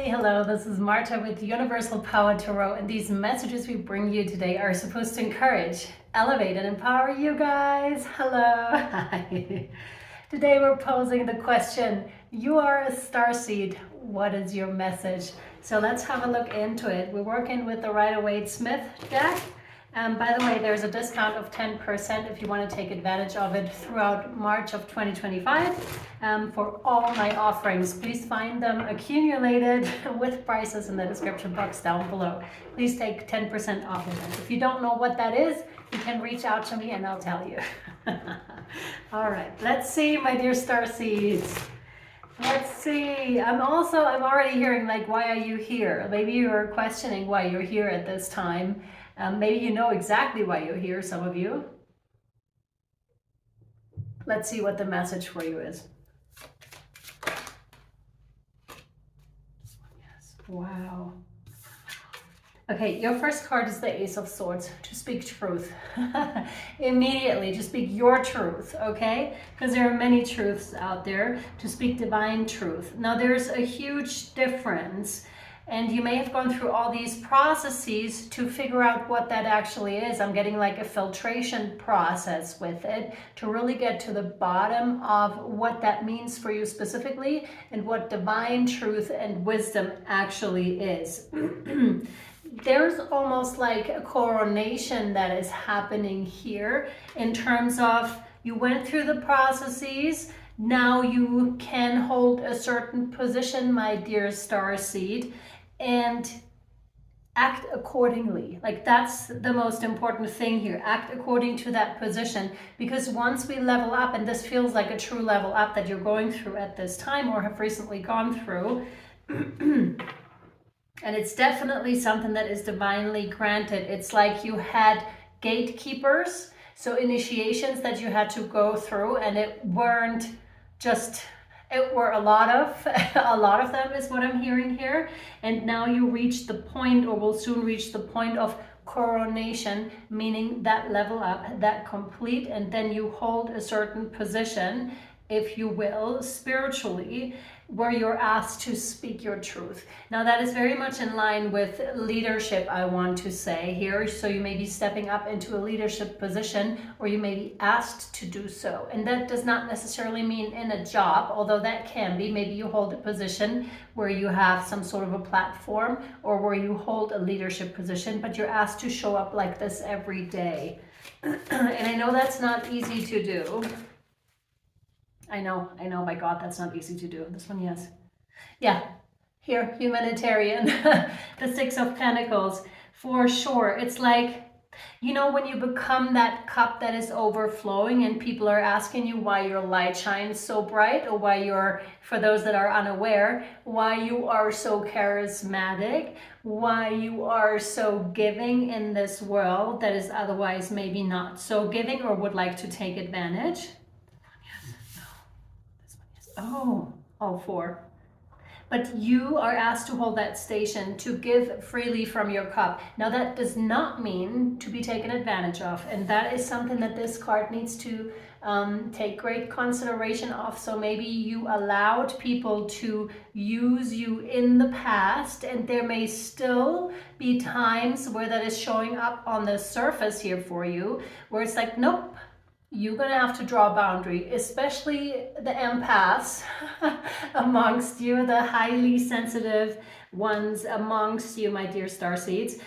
Hello, this is Marta with Universal Power Tarot, and these messages we bring you today are supposed to encourage, elevate, and empower you guys. Hello. Hi. Today we're posing the question, you are a starseed, what is your message? So let's have a look into it. We're working with the Rider-Waite-Smith deck. By the way, there's a discount of 10% if you want to take advantage of it throughout March of 2025 for all my offerings. Please find them accumulated with prices in the description box down below. Please take 10% off of it. If you don't know what that is, you can reach out to me and I'll tell you. All right, let's see, my dear starseeds. Let's see. I'm already hearing like, why are you here? Maybe you're questioning why you're here at this time. Maybe you know exactly why you're here, some of you. Let's see what the message for you is. Yes. Wow. Okay, your first card is the Ace of Swords, to speak truth. Immediately, to speak your truth, okay? Because there are many truths out there, to speak divine truth. Now, there's a huge difference, and you may have gone through all these processes to figure out what that actually is. I'm getting like a filtration process with it to really get to the bottom of what that means for you specifically and what divine truth and wisdom actually is. There's almost like a coronation that is happening here in terms of you went through the processes. Now you can hold a certain position, my dear starseed, and act accordingly. Like that's the most important thing here. Act according to that position, because once we level up, and this feels like a true level up that you're going through at this time or have recently gone through, and it's definitely something that is divinely granted. It's like you had gatekeepers, so initiations that you had to go through, and it were a lot of them is what I'm hearing here. And now you reach the point, or will soon reach the point of coronation, meaning that level up, that complete, and then you hold a certain position, if you will, spiritually, where you're asked to speak your truth. Now that is very much in line with leadership, I want to say here. So you may be stepping up into a leadership position, or you may be asked to do so. And that does not necessarily mean in a job, although that can be. Maybe you hold a position where you have some sort of a platform, or where you hold a leadership position, but you're asked to show up like this every day. And I know that's not easy to do. I know, my God, that's not easy to do. This one, yes. Yeah, here, humanitarian, the Six of Pentacles, for sure. It's like, you know, when you become that cup that is overflowing and people are asking you why your light shines so bright, or why you're, for those that are unaware, why you are so charismatic, why you are so giving in this world that is otherwise maybe not so giving or would like to take advantage. Oh, all four. But you are asked to hold that station, to give freely from your cup. Now that does not mean to be taken advantage of. And that is something that this card needs to take great consideration of. So maybe you allowed people to use you in the past, and there may still be times where that is showing up on the surface here for you, where it's like, nope, you're going to have to draw a boundary, especially the empaths amongst you, the highly sensitive ones amongst you, my dear starseeds.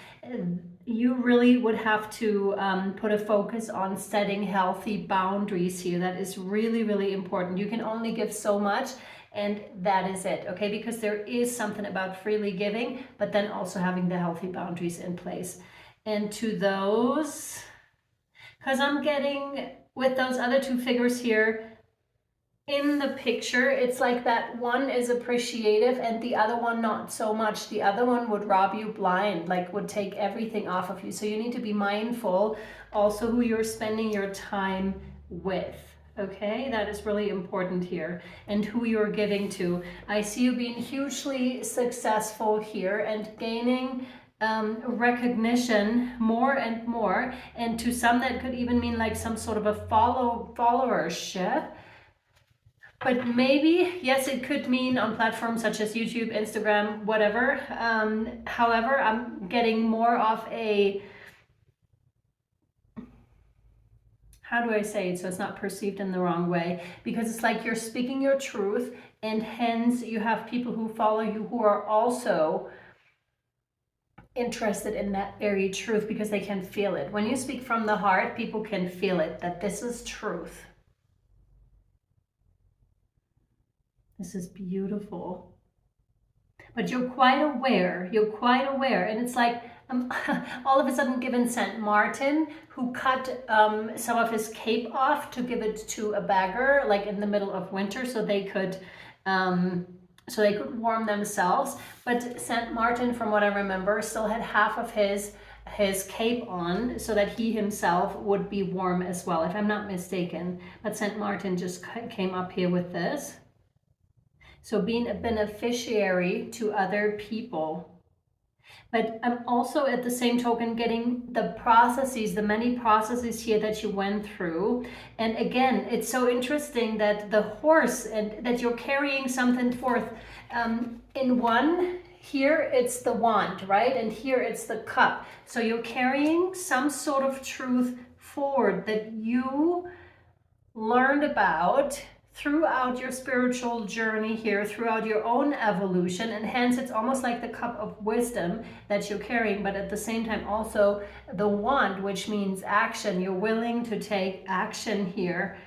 You really would have to put a focus on setting healthy boundaries here. That is really, really important. You can only give so much, and that is it, okay? Because there is something about freely giving, but then also having the healthy boundaries in place. And to those, because I'm getting, with those other two figures here in the picture, it's like that one is appreciative and the other one not so much. The other one would rob you blind, like would take everything off of you. So you need to be mindful also who you're spending your time with. Okay, that is really important here, and who you're giving to. I see you being hugely successful here and gaining recognition more and more, and to some that could even mean like some sort of a followership. But maybe, yes, it could mean on platforms such as YouTube, Instagram, whatever. However, I'm getting more of a, how do I say it so it's not perceived in the wrong way? Because it's like you're speaking your truth, and hence you have people who follow you who are also interested in that very truth because they can feel it. When you speak from the heart, people can feel it, that this is truth. This is beautiful. But you're quite aware, and it's like all of a sudden given Saint Martin, who cut some of his cape off to give it to a beggar, like in the middle of winter, so they could warm themselves. But Saint Martin, from what I remember, still had half of his cape on so that he himself would be warm as well, if I'm not mistaken. But Saint Martin just came up here with this. So being a beneficiary to other people. But I'm also at the same token getting the processes, the many processes here that you went through. And again, it's so interesting that the horse, and that you're carrying something forth. In one, here it's the wand, right? And here it's the cup. So you're carrying some sort of truth forward that you learned about throughout your spiritual journey here, throughout your own evolution, and hence it's almost like the cup of wisdom that you're carrying, but at the same time also the wand, which means action. You're willing to take action here.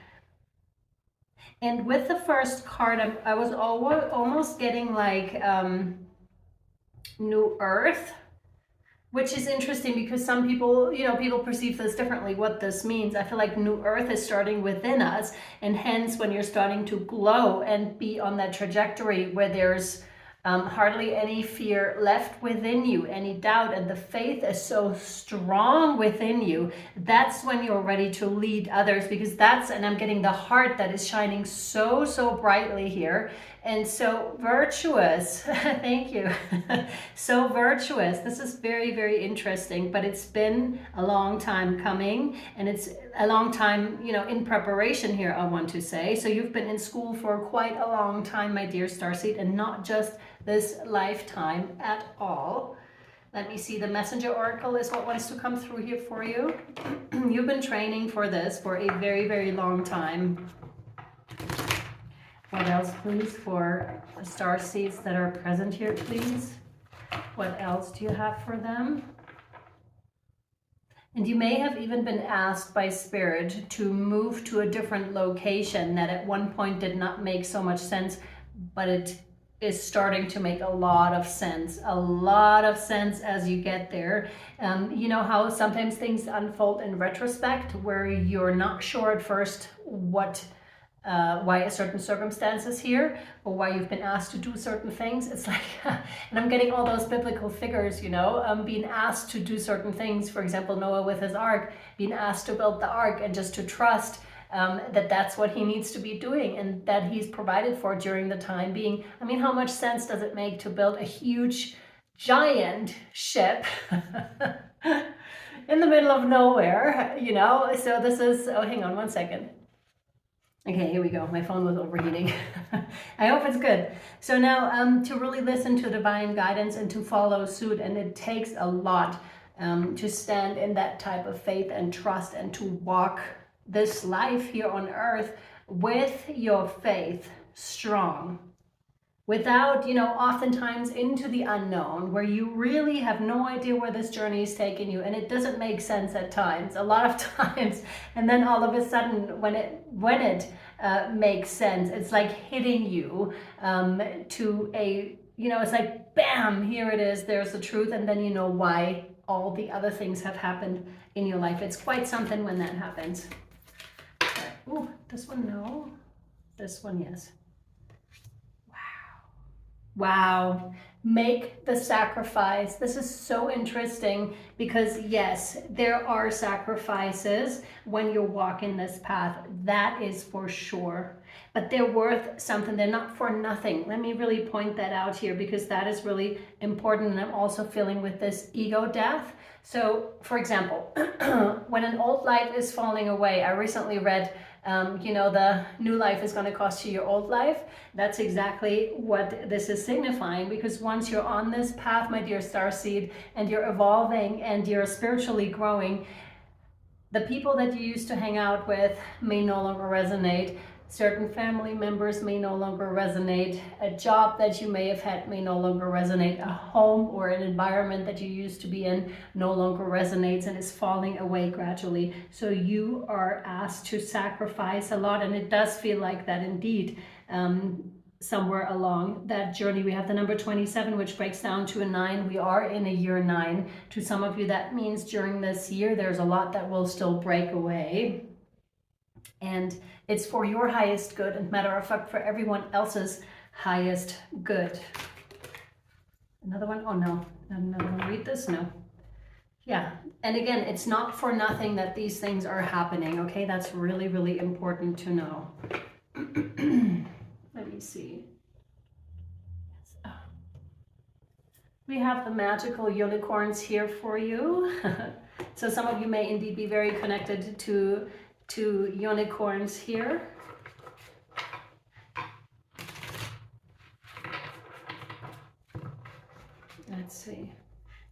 And with the first card, I was almost getting like New Earth, which is interesting because some people, people perceive this differently, what this means. I feel like New Earth is starting within us, and hence when you're starting to glow and be on that trajectory where there's hardly any fear left within you, any doubt, and the faith is so strong within you, that's when you're ready to lead others, because and I'm getting the heart that is shining so brightly here, and so virtuous. Thank you. So virtuous. This is very interesting, but it's been a long time coming, and it's a long time, in preparation here, I want to say. So you've been in school for quite a long time, my dear Starseed, and not just this lifetime at all. Let me see. The Messenger Oracle is what wants to come through here for you. You've been training for this for a very long time. What else, please, for the Starseeds that are present here, please? What else do you have for them? And you may have even been asked by Spirit to move to a different location that at one point did not make so much sense, but it is starting to make a lot of sense as you get there. You know how sometimes things unfold in retrospect where you're not sure at first why a certain circumstance is here, or why you've been asked to do certain things. It's like, and I'm getting all those biblical figures, being asked to do certain things. For example, Noah with his ark, being asked to build the ark and just to trust that that's what he needs to be doing, and that he's provided for during the time being. I mean, how much sense does it make to build a huge, giant ship in the middle of nowhere, So this is, oh, hang on one second. Okay, here we go. My phone was overheating. I hope it's good. So now to really listen to divine guidance and to follow suit, and it takes a lot to stand in that type of faith and trust, and to walk this life here on earth with your faith strong, without, oftentimes into the unknown, where you really have no idea where this journey is taking you, and it doesn't make sense at times, a lot of times, and then all of a sudden when it makes sense, it's like hitting you to a, it's like bam, here it is, there's the truth, and then you know why all the other things have happened in your life. It's quite something when that happens. Ooh, this one no, this one yes. Wow, make the sacrifice. This is so interesting because yes, there are sacrifices when you're walking this path. That is for sure. But they're worth something. They're not for nothing. Let me really point that out here because that is really important. And I'm also feeling with this ego death. So, for example, when an old life is falling away, I recently read you know, the new life is going to cost you your old life. That's exactly what this is signifying, because once you're on this path, my dear starseed, and you're evolving and you're spiritually growing, the people that you used to hang out with may no longer resonate. Certain family members may no longer resonate. A job that you may have had may no longer resonate. A home or an environment that you used to be in no longer resonates and is falling away gradually. So you are asked to sacrifice a lot, and it does feel like that indeed. Somewhere along that journey. We have the number 27, which breaks down to a 9. We are in a year 9. To some of you, that means during this year, there's a lot that will still break away. And it's for your highest good, and matter of fact, for everyone else's highest good. Another one? Oh, no. I'm going to read this? No. Yeah. And again, it's not for nothing that these things are happening, okay? That's really, really important to know. Let me see. We have the magical unicorns here for you. So some of you may indeed be very connected to unicorns here. Let's see.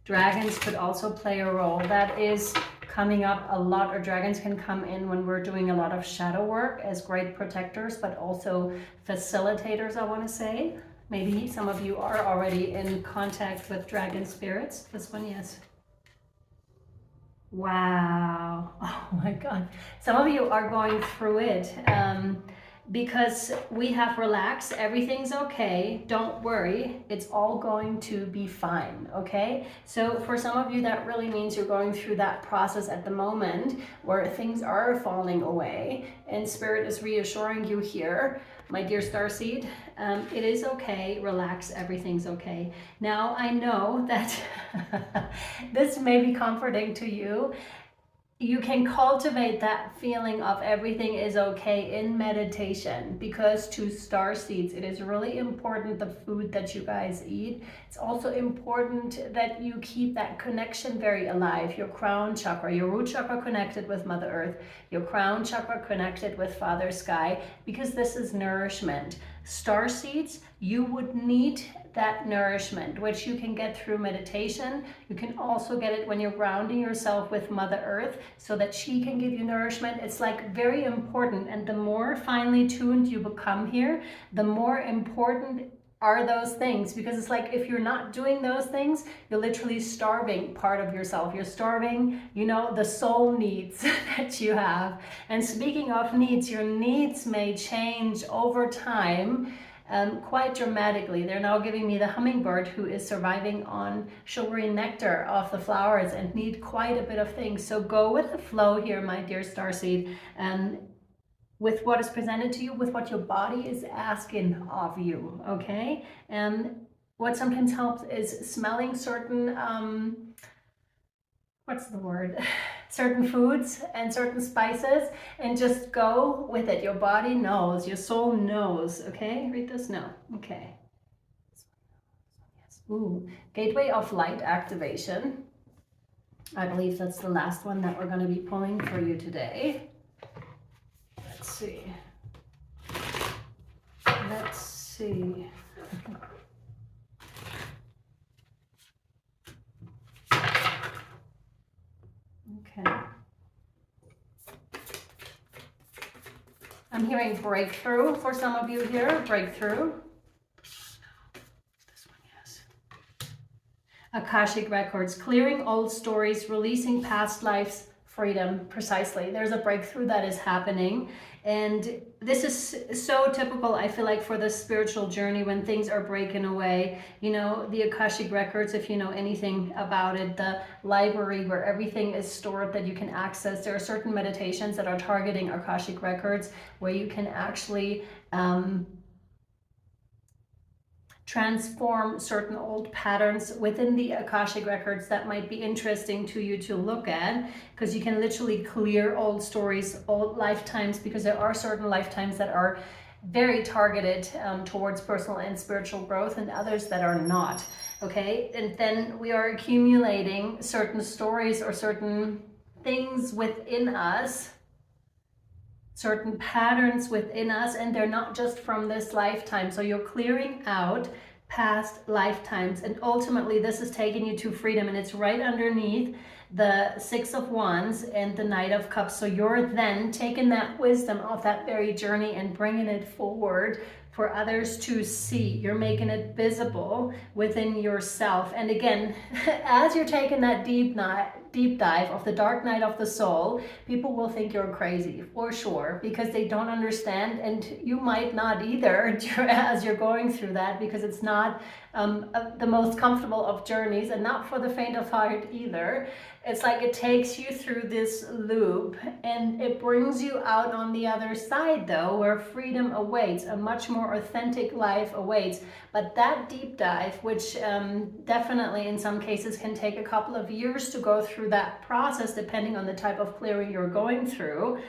Dragons could also play a role. That is coming up a lot, or dragons can come in when we're doing a lot of shadow work as great protectors, but also facilitators, I want to say. Maybe some of you are already in contact with dragon spirits. This one, yes. Wow. Oh my God. Some of you are going through it. Because we have relaxed, everything's okay, don't worry, it's all going to be fine, okay? So for some of you, that really means you're going through that process at the moment where things are falling away, and Spirit is reassuring you here, my dear starseed, it is okay, relax, everything's okay. Now I know that this may be comforting to you. You can cultivate that feeling of everything is okay in meditation, because to starseeds, it is really important the food that you guys eat. It's also important that you keep that connection very alive. Your crown chakra, your root chakra connected with Mother Earth, your crown chakra connected with Father Sky, because this is nourishment. Starseeds, you would need that nourishment, which you can get through meditation. You can also get it when you're grounding yourself with Mother Earth so that she can give you nourishment. It's like very important, and the more finely tuned you become here, the more important are those things, because it's like if you're not doing those things, you're literally starving part of yourself. You're starving, you know, the soul needs that you have. And speaking of needs, your needs may change over time quite dramatically. They're now giving me the hummingbird who is surviving on sugary nectar off the flowers and need quite a bit of things. So go with the flow here, my dear starseed, with what is presented to you, with what your body is asking of you, okay? And what sometimes helps is smelling certain, what's the word? Certain foods and certain spices, and just go with it. Your body knows, your soul knows, okay? Read this? No. Okay. Ooh, gateway of light activation. I believe that's the last one that we're going to be pulling for you today. Let's see. Let's see. Okay. I'm hearing breakthrough for some of you here. Breakthrough. This one, yes. Akashic records. Clearing old stories, releasing past lives, freedom. Precisely. There's a breakthrough that is happening. And this is so typical, I feel like, for the spiritual journey when things are breaking away. You know, the Akashic records, if you know anything about it, the library where everything is stored that you can access. There are certain meditations that are targeting Akashic records where you can actually transform certain old patterns within the Akashic records that might be interesting to you to look at, because you can literally clear old stories, old lifetimes, because there are certain lifetimes that are very targeted towards personal and spiritual growth, and others that are not, okay? And then we are accumulating certain stories or certain things within us certain patterns within us, and they're not just from this lifetime. So you're clearing out past lifetimes, and ultimately this is taking you to freedom, and it's right underneath the Six of Wands and the Knight of Cups. So you're then taking that wisdom of that very journey and bringing it forward for others to see. You're making it visible within yourself. And again, as you're taking that deep dive of the dark night of the soul, people will think you're crazy for sure, because they don't understand, and you might not either as you're going through that, because it's not the most comfortable of journeys, and not for the faint of heart either. It's like it takes you through this loop, and it brings you out on the other side though, where freedom awaits, a much more authentic life awaits. But that deep dive, which definitely in some cases can take a couple of years to go through that process, depending on the type of clearing you're going through,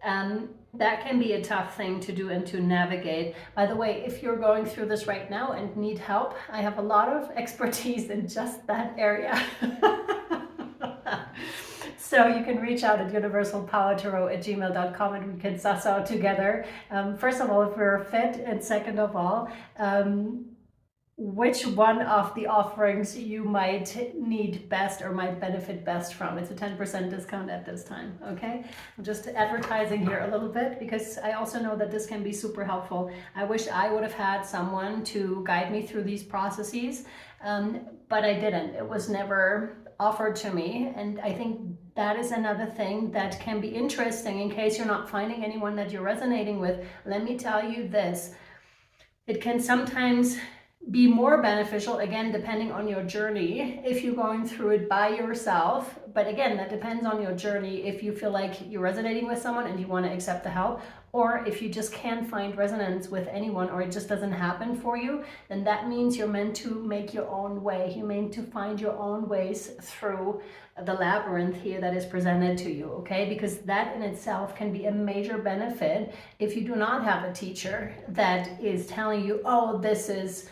that can be a tough thing to do and to navigate. By the way, if you're going through this right now and need help, I have a lot of expertise in just that area. So you can reach out at universalpowertarot@gmail.com, and we can suss out together. First of all, if we're fit, and second of all, which one of the offerings you might need best or might benefit best from. It's a 10% discount at this time, okay? I'm just advertising here a little bit, because I also know that this can be super helpful. I wish I would have had someone to guide me through these processes, but I didn't. It was never offered to me, and I think that is another thing that can be interesting in case you're not finding anyone that you're resonating with. Let me tell you this. It can sometimes be more beneficial, again, depending on your journey, if you're going through it by yourself. But again, that depends on your journey. If you feel like you're resonating with someone and you want to accept the help, or if you just can't find resonance with anyone, or it just doesn't happen for you, then that means you're meant to make your own way. You're meant to find your own ways through the labyrinth here that is presented to you, okay? Because that in itself can be a major benefit if you do not have a teacher that is telling you, oh, this is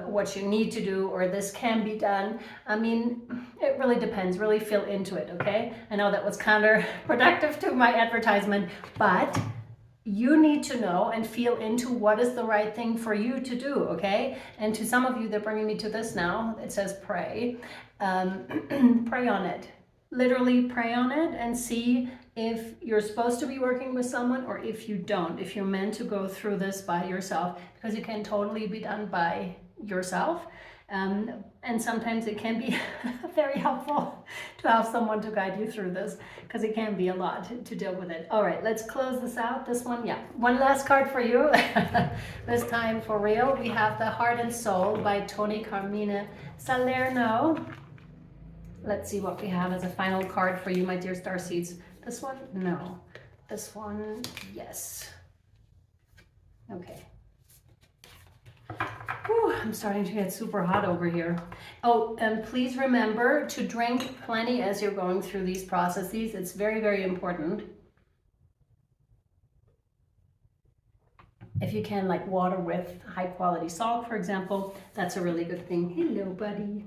what you need to do, or this can be done. I mean, it really depends. Really feel into it, okay? I know that was counterproductive to my advertisement, but you need to know and feel into what is the right thing for you to do, okay? And to some of you, they're bringing me to this now. It says pray. Pray on it. Literally pray on it and see if you're supposed to be working with someone, or if you don't, if you're meant to go through this by yourself, because it can totally be done by yourself. And sometimes it can be very helpful to have someone to guide you through this, because it can be a lot to deal with it. All right, let's close this out. This one, yeah. One last card for you. This time for real. We have the Heart and Soul by Tony Carmine Salerno. Let's see what we have as a final card for you, my dear starseeds. This one? No. This one? Yes. Okay. Whew, I'm starting to get super hot over here. Oh, and please remember to drink plenty as you're going through these processes. It's very, very important. If you can, like water with high quality salt, for example, that's a really good thing. Hello, buddy.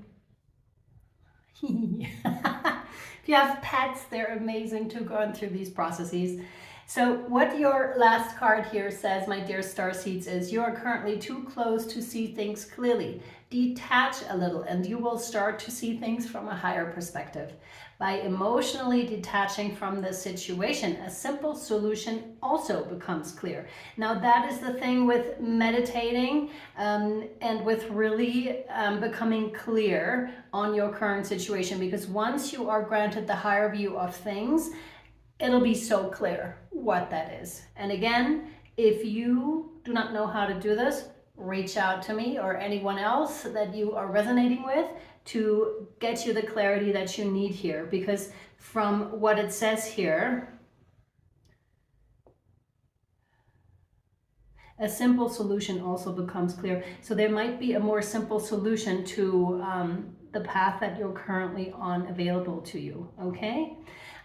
If you have pets, they're amazing to go through these processes. So what your last card here says, my dear starseeds, is you are currently too close to see things clearly. Detach a little and you will start to see things from a higher perspective. By emotionally detaching from the situation, a simple solution also becomes clear. Now that is the thing with meditating and with really becoming clear on your current situation, because once you are granted the higher view of things, it'll be so clear what that is. And again, if you do not know how to do this, reach out to me or anyone else that you are resonating with to get you the clarity that you need here. Because from what it says here, a simple solution also becomes clear. So there might be a more simple solution to the path that you're currently on available to you, okay?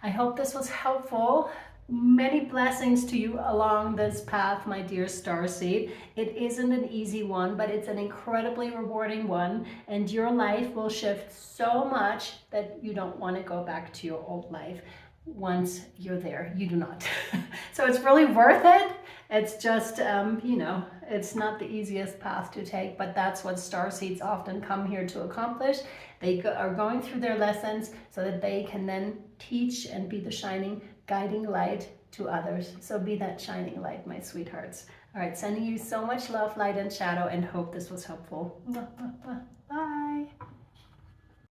I hope this was helpful. Many blessings to you along this path, my dear starseed. It isn't an easy one, but it's an incredibly rewarding one, and your life will shift so much that you don't want to go back to your old life. once you're there. You do not. So it's really worth it. It's just, you know, it's not the easiest path to take, but that's what starseeds often come here to accomplish. They are going through their lessons so that they can then teach and be the shining, guiding light to others. So be that shining light, my sweethearts. All right, sending you so much love, light, and shadow, and hope this was helpful. Bye.